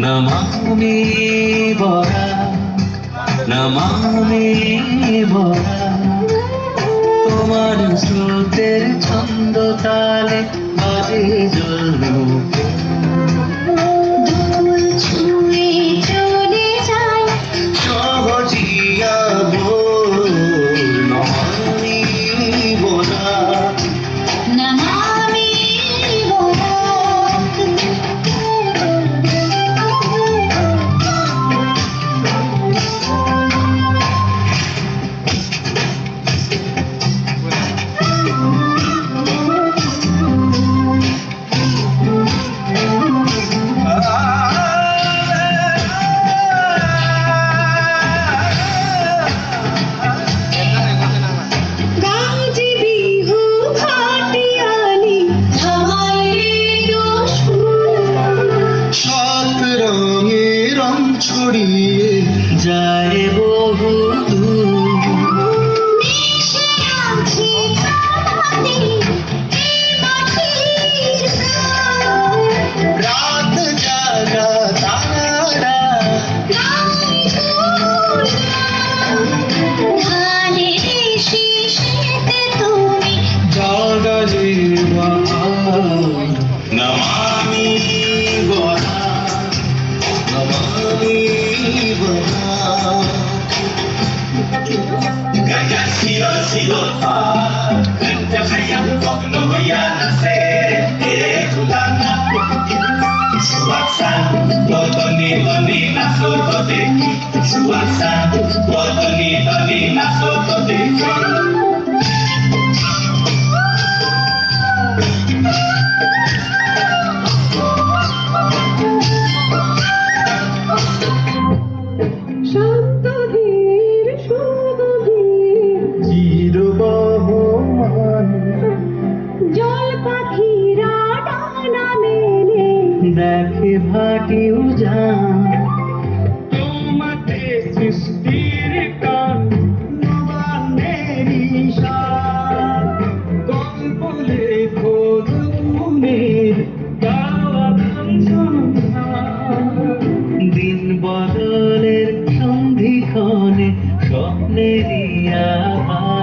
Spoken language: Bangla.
নমামি বরা নমামি বরা তোমার স্রোতের ছন্দ তালে বাজে জলনৌকা দোল ছুঁয়ে চলে যায় সহজিয়া ভোর নমামি বরা নমামি বরা গাজি বিহু ভাটিয়ালি ধামাইলে দোষ সাত রঙে রং ছড়িয়ে যায় বহু দূর মিশে আছে কাঁধে এই মাটির প্রাণ। রাত জাগা তারা ধানের শীষেতে তুমি জাগালে বাহার নমামি বরা নমামি Bora Kaya siyo-siyo Kanta kayang huwag na yan ang serekulan Suwaksan, botoni-toni na sototeki Suwaksan, botoni-toni na sototeki শান্তধীর সুগভীর চিরবহমান জল পাখিরা ডানা মেলে দেখে ভাটি উজান তোমাতে সৃষ্টির কান নবান্নেরই সার গল্প লেখো দুনের গাওয়া গান দিন বদলের সন্ধিক্ষণে স্বপ্নেরই আভার